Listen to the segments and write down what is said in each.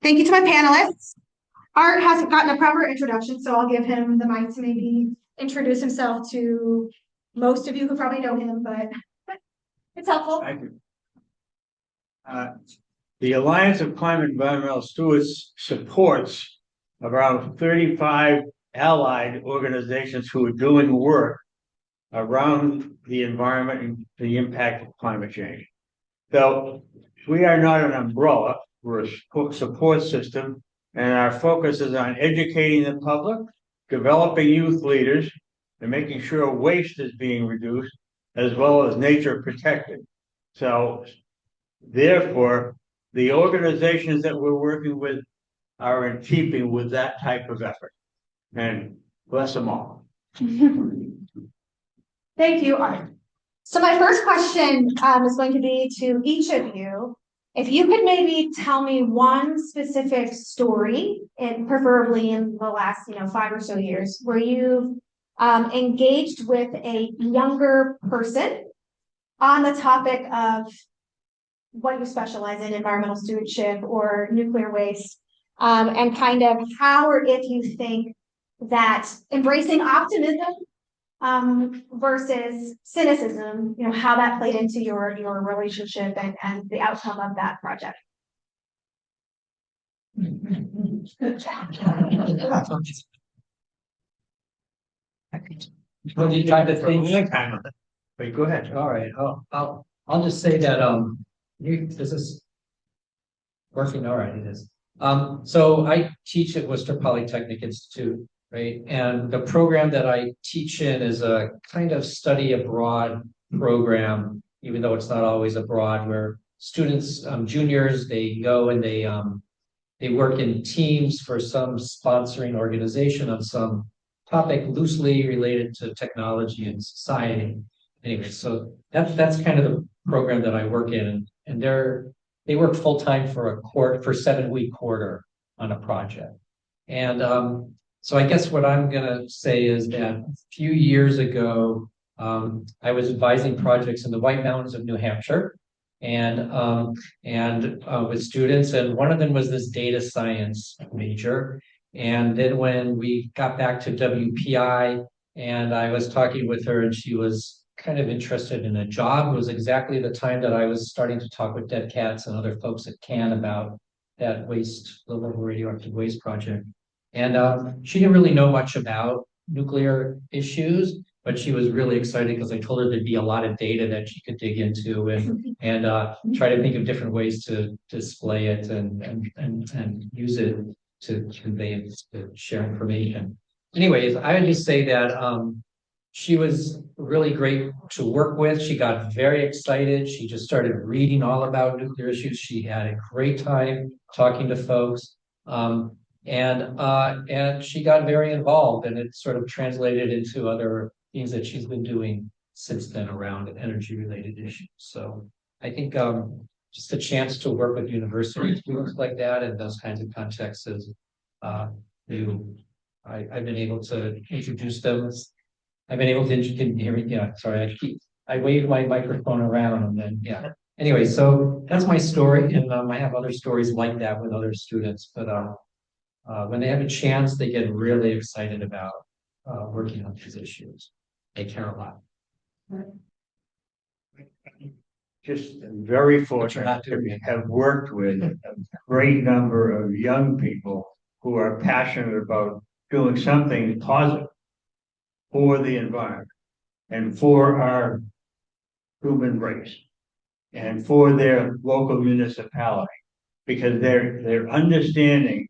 Thank you to my panelists. Art hasn't gotten a proper introduction, so I'll give him the mic to maybe introduce himself to most of you who probably know him, but it's helpful. Thank you. The Alliance of Climate Environmental Stewards supports around 35 allied organizations who are doing work around the environment and the impact of climate change. So we are not an umbrella, we're a support system, and our focus is on educating the public, developing youth leaders, and making sure waste is being reduced, as well as nature protected. So therefore, the organizations that we're working with are in keeping with that type of effort. And bless them all. Thank you, Art. So my first question is going to be to each of you. If you could maybe tell me one specific story, and preferably in the last 5 or so years, where you've engaged with a younger person on the topic of what you specialize in, environmental stewardship or nuclear waste, and kind of how or if you think that embracing optimism versus cynicism, how that played into your relationship and the outcome of that project. Well, you try to think. But go ahead. All right. I'll just say that this is working. All right, it is. So I teach at Worcester Polytechnic Institute, right? And the program that I teach in is a kind of study abroad program, even though it's not always abroad, where students, juniors, they go and they work in teams for some sponsoring organization on some topic loosely related to technology and society. Anyway, so that's kind of the program that I work in, and they work full time for 7-week quarter on a project. And so I guess what I'm gonna say is that a few years ago, I was advising projects in the White Mountains of New Hampshire, and with students, and one of them was this data science major. And then when we got back to WPI, and I was talking with her, and she was kind of interested in a job. It was exactly the time that I was starting to talk with Dead Cats and other folks at CAN about that waste, the local radioactive waste project. And she didn't really know much about nuclear issues, but she was really excited because I told her there'd be a lot of data that she could dig into and try to think of different ways to display it and use it to convey it, to share information. Anyways, I would just say that she was really great to work with. She got very excited. She just started reading all about nuclear issues. She had a great time talking to folks. And she got very involved, and it sort of translated into other things that she's been doing since then around energy related issues. So I think just a chance to work with university students like that in those kinds of contexts is I've been able to introduce them. I've been able to hear me. Yeah, sorry, I wave my microphone around and then yeah. Anyway, so that's my story, and I have other stories like that with other students. But when they have a chance, they get really excited about working on these issues. They care a lot. Just very fortunate to have worked with a great number of young people who are passionate about doing something positive for the environment and for our human race and for their local municipality, because they're understanding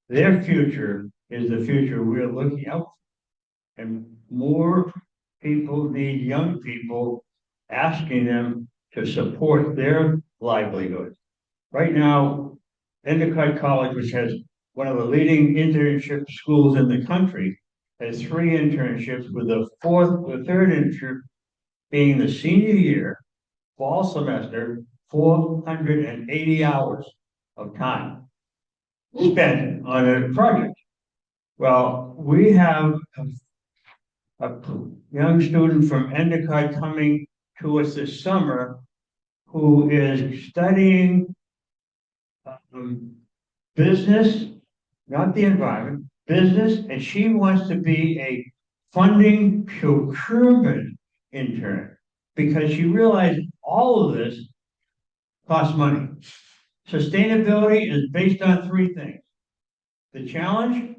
their future is the future we're looking out for. And more people need young people asking them to support their livelihood. Right now, Endicott College, which has one of the leading internship schools in the country, has 3 internships, with the third internship being the senior year, fall semester, 480 hours of time spent on a project. Well, we have a young student from Endicott coming to us this summer who is studying business, not the environment, business, and she wants to be a funding procurement intern because she realized all of this costs money. Sustainability is based on three things: the challenge,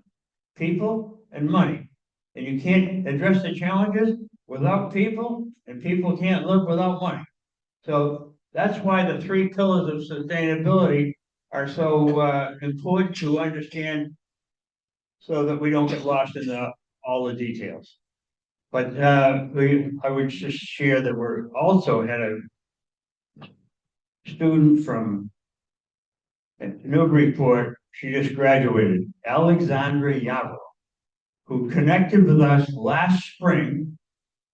people, and money. And you can't address the challenges without people, and people can't live without money. So that's why the three pillars of sustainability are so important to understand so that we don't get lost in all the details. But I would just share that we're also had a student from Newburyport. She just graduated, Alexandra Yaro, who connected with us last spring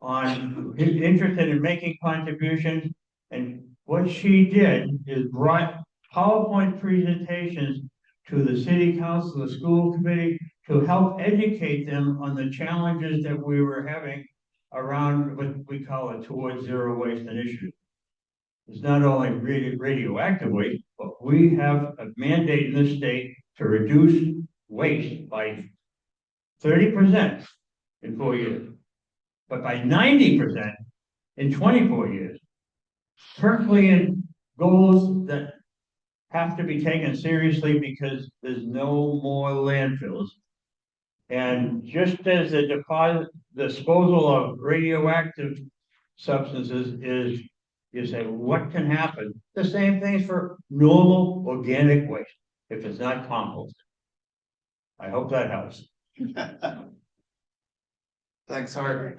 on interested in making contributions. And what she did is brought PowerPoint presentations to the city council, the school committee, to help educate them on the challenges that we were having around what we call a Towards Zero Waste initiative. It's not only radioactive waste, but we have a mandate in the state to reduce waste by 30% in 4 years, but by 90% in 24 years. Herculean goals that have to be taken seriously because there's no more landfills. And just as the disposal of radioactive substances is, you say, what can happen? The same thing for normal organic waste if it's not composted. I hope that helps. Thanks, Art.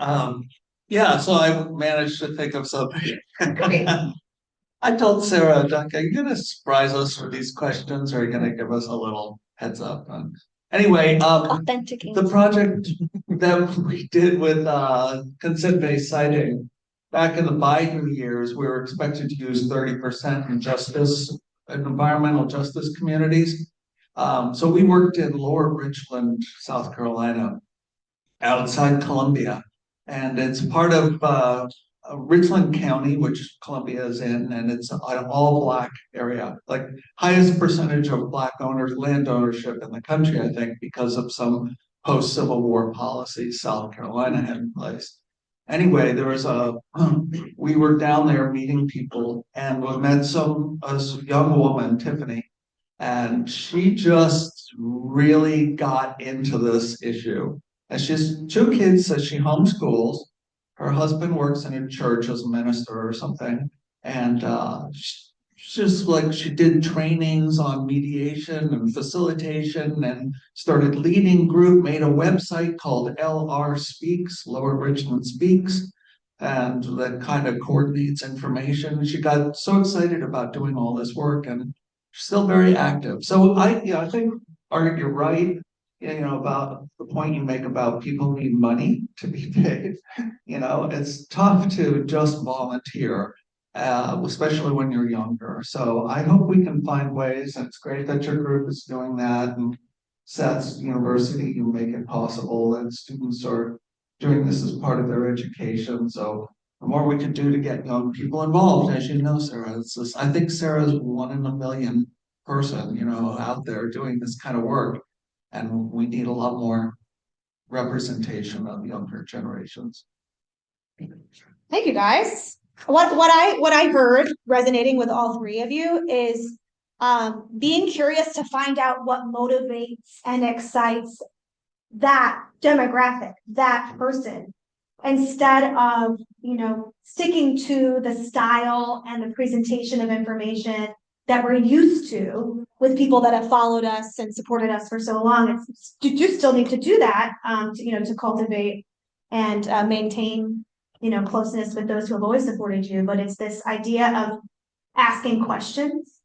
Yeah, so I managed to think of something. Great. I told Sarah, Doc, are you gonna surprise us with these questions, or are you gonna give us a little heads up? Anyway, Authentic. the project that we did with consent-based siting back in the Biden years, we were expected to use 30% in environmental justice communities. So we worked in Lower Richland, South Carolina, outside Columbia, and it's part of Richland County, which Columbia is in, and it's an all-Black area, like highest percentage of Black owners, land ownership in the country, I think, because of some post-Civil War policies South Carolina had in place. Anyway, we were down there meeting people, and we met a young woman, Tiffany, and she just really got into this issue. And she has 2 kids that she homeschools. Her husband works in a church as a minister or something. And she did trainings on mediation and facilitation and started leading group, made a website called LR Speaks, Lower Richland Speaks, and that kind of coordinates information. She got so excited about doing all this work, and she's still very active. So I think, Art, you're right. About the point you make about people need money to be paid. It's tough to just volunteer, especially when you're younger. So I hope we can find ways. And it's great that your group is doing that, and Seth's university, you make it possible, and students are doing this as part of their education. So the more we can do to get young people involved, as you know, Sarah, I think Sarah's 1 in a million person, out there doing this kind of work. And we need a lot more representation of younger generations. Thank you, guys. What I heard resonating with all 3 of you is being curious to find out what motivates and excites that demographic, that person, instead of sticking to the style and the presentation of information that we're used to with people that have followed us and supported us for so long. You still need to do that to cultivate and maintain closeness with those who have always supported you. But it's this idea of asking questions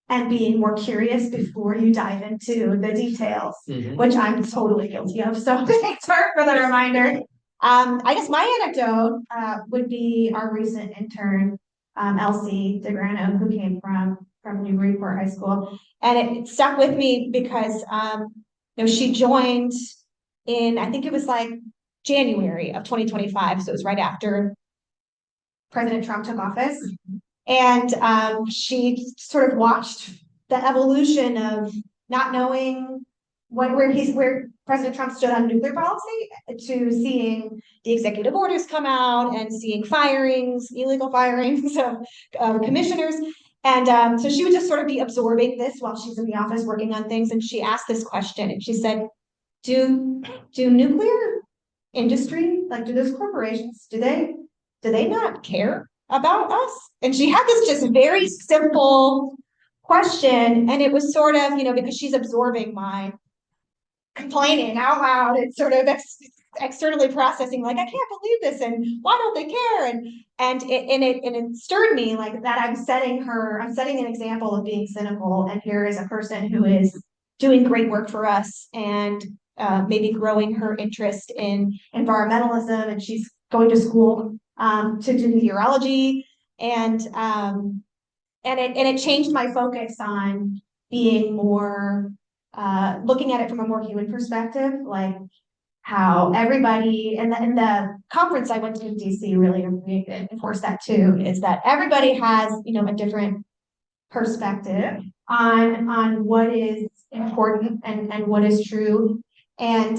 and being more curious before you dive into the details, which I'm totally guilty of. So thanks, Mark, for the reminder. I guess my anecdote would be our recent intern, Elsie DeGrano, who came from Newburyport High School. And it stuck with me because she joined in, I think it was like January of 2025. So it was right after President Trump took office. And she sort of watched the evolution of not knowing where President Trump stood on nuclear policy, to seeing the executive orders come out and seeing firings, illegal firings of commissioners. And so she would just sort of be absorbing this while she's in the office working on things. And she asked this question, and she said, do nuclear industry, like, do those corporations, do they not care about us? And she had this just very simple question, and it was sort of, because she's absorbing my complaining out loud and sort of externally processing, like, I can't believe this, and why don't they care? And it stirred me, like, that I'm setting an example of being cynical, and here is a person who is doing great work for us, and maybe growing her interest in environmentalism, and she's going to school to do meteorology, and it changed my focus on being more looking at it from a more human perspective, like how everybody, and the conference I went to in DC really enforced that too, is that everybody has, a different perspective on what is important and what is true. And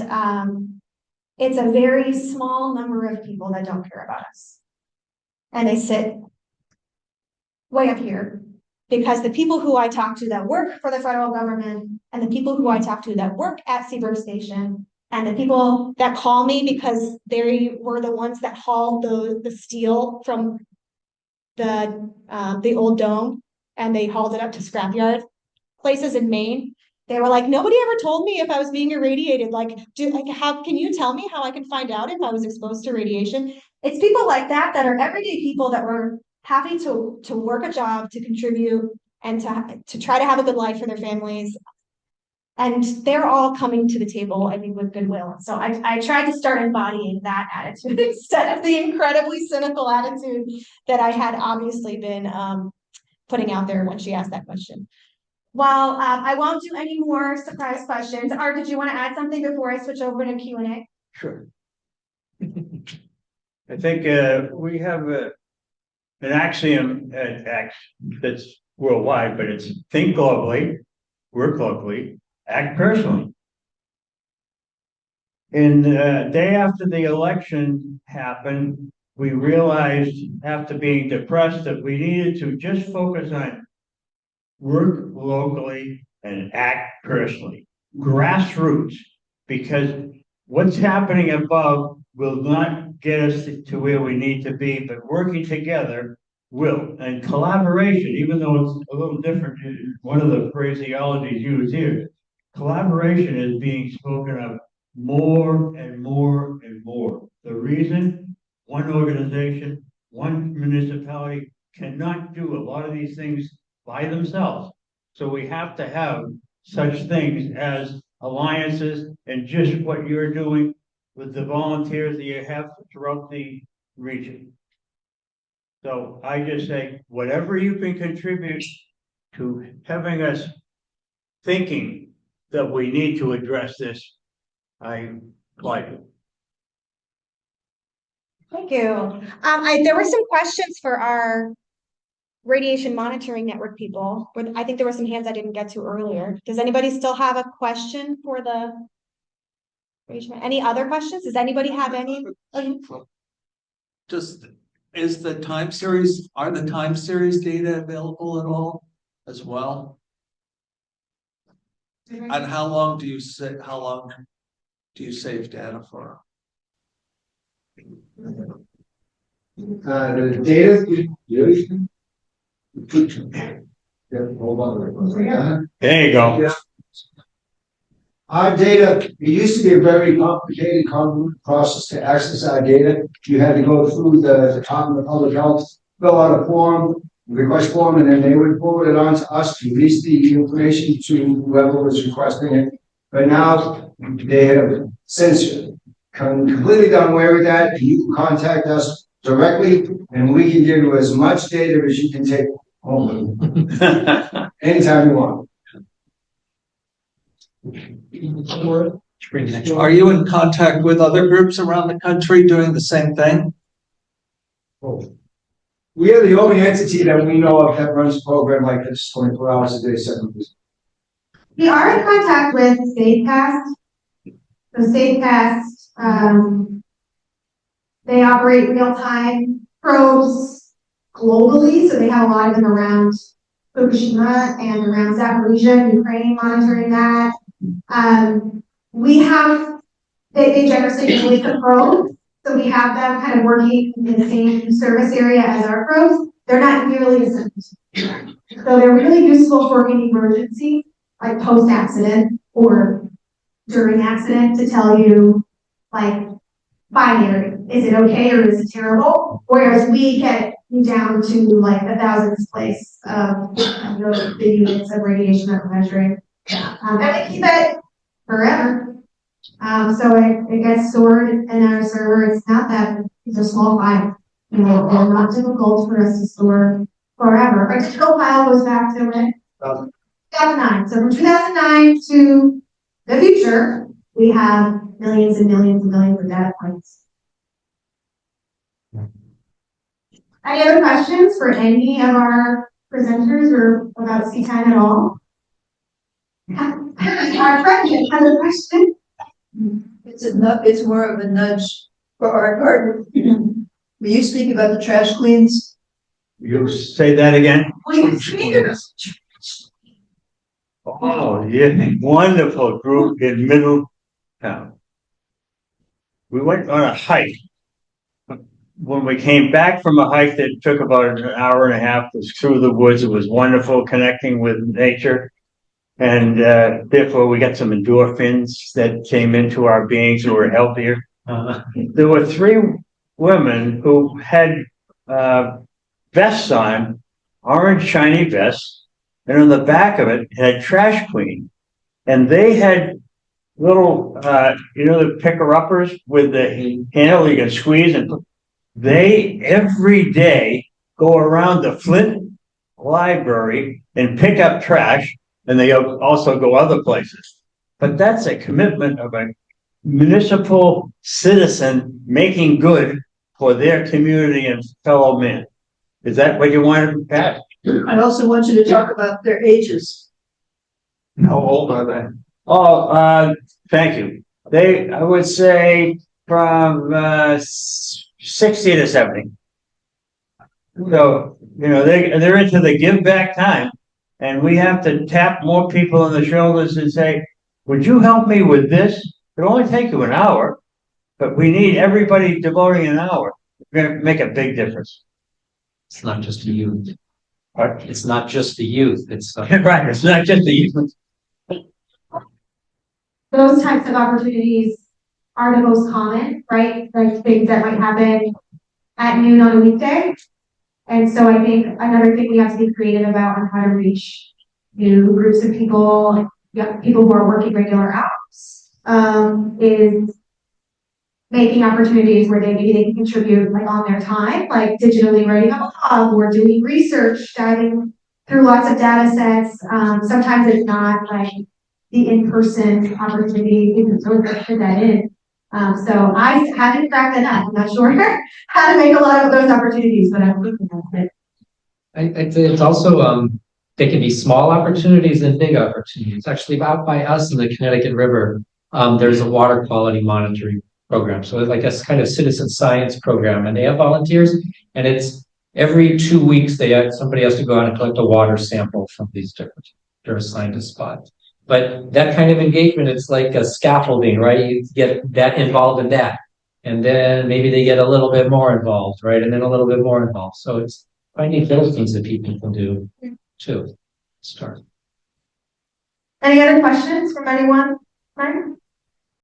it's a very small number of people that don't care about us. And they sit way up here, because the people who I talk to that work for the federal government, and the people who I talk to that work at Seabird Station, and the people that call me because they were the ones that hauled the steel from the old dome, and they hauled it up to scrapyard places in Maine. They were like, nobody ever told me if I was being irradiated. How can you tell me how I can find out if I was exposed to radiation? It's people like that are everyday people that were having to work a job, to contribute, and to try to have a good life for their families. And they're all coming to the table, I think, with goodwill. So I tried to start embodying that attitude instead of the incredibly cynical attitude that I had obviously been putting out there when she asked that question. Well, I won't do any more surprise questions. Art, did you want to add something before I switch over to Q&A? Sure. I think we have an axiom that's worldwide, but it's think globally, work locally, act personally. And the day after the election happened, we realized, after being depressed, that we needed to just focus on work locally and act personally, grassroots, because what's happening above will not get us to where we need to be, but working together will. And collaboration, even though it's a little different, one of the phraseologies used here, collaboration is being spoken of more and more and more. The reason one organization, one municipality cannot do a lot of these things by themselves. So we have to have such things as alliances, and just what you're doing with the volunteers that you have throughout the region. So I just say, whatever you can contribute to having us thinking that we need to address this, I like it. Thank you. There were some questions for our radiation monitoring network people. I think there were some hands I didn't get to earlier. Does anybody still have a question for the radiation? Any other questions? Does anybody have any? Just, are the time series data available at all as well? And how long do you save data for? The data hold on. There you go. Yeah. Our data, it used to be a very complicated, convoluted process to access our data. You had to go through the Department of Public Health, fill out a form, request form, and then they would forward it on to us to release the information to whoever was requesting it. But now they have since completely done away with that, and you can contact us directly, and we can give you as much data as you can take home anytime you want. Are you in contact with other groups around the country doing the same thing? We are the only entity that we know of that runs a program like this 24 hours a day, 7 days. We are in contact with SafeCast. So SafeCast, they operate real-time probes globally, so they have a lot of them around Fukushima and around Zaporizhia, Ukraine, monitoring that. We have, they generously release the probe, so we have them kind of working in the same service area as our probes. They're not nearly as sensitive. So they're really useful for an emergency, like post-accident or during accident, to tell you, like, binary. Is it okay or is it terrible? Whereas we get down to like the thousands place of the units of radiation that we're measuring. And we keep it forever. So it gets stored in our server. It's not that it's a small file. You know, they're not difficult for us to store forever. Our digital file goes back to when 2009. So from 2009 to the future, we have millions and millions and millions of data points. Any other questions for any of our presenters or about C-10 at all? Our friend has a question. It's more of a nudge for our garden. Will you speak about the trash cleans? You say that again? Please. Oh, yeah, wonderful group in Middletown. We went on a hike. When we came back from a hike that took about an hour and a half, it was through the woods. It was wonderful connecting with nature. And therefore we got some endorphins that came into our beings who were healthier. There were three women who had vests on, orange shiny vests, and on the back of it had trash queen. And they had little, the picker-uppers with the handle you can squeeze, and they every day go around the Flint Library and pick up trash, and they also go other places. But that's a commitment of a municipal citizen making good for their community and fellow men. Is that what you wanted, Pat? I also want you to talk about their ages. How old are they? Oh, thank you. I would say from 60 to 70. So, they're into the give back time, and we have to tap more people on the shoulders and say, would you help me with this? It'll only take you an hour, but we need everybody devoting an hour. We're going to make a big difference. It's not just the youth. Right. It's not just the youth. It's Right. It's not just the youth. Those types of opportunities are the most common, right? Like things that might happen at noon on a weekday. And so I think another thing we have to be creative about on how to reach new groups of people, people who are working regular hours, is making opportunities where maybe they can contribute like on their time, like digitally writing a blog or doing research, diving through lots of data sets. Sometimes it's not like the in-person opportunity, you can sort of fit that in. So I haven't cracked that up. I'm not sure how to make a lot of those opportunities, but I'm looking at it. I'd say it's also they can be small opportunities and big opportunities. Actually, out by us in the Connecticut River, there's a water quality monitoring program. So it's like a kind of citizen science program, and they have volunteers, and it's every 2 weeks somebody has to go out and collect a water sample from these different, they're assigned a spot. But that kind of engagement, it's like a scaffolding, right? You get that involved in that. And then maybe they get a little bit more involved, right? And then a little bit more involved. So it's finding those things that people can do too. Start. Any other questions from anyone? Right?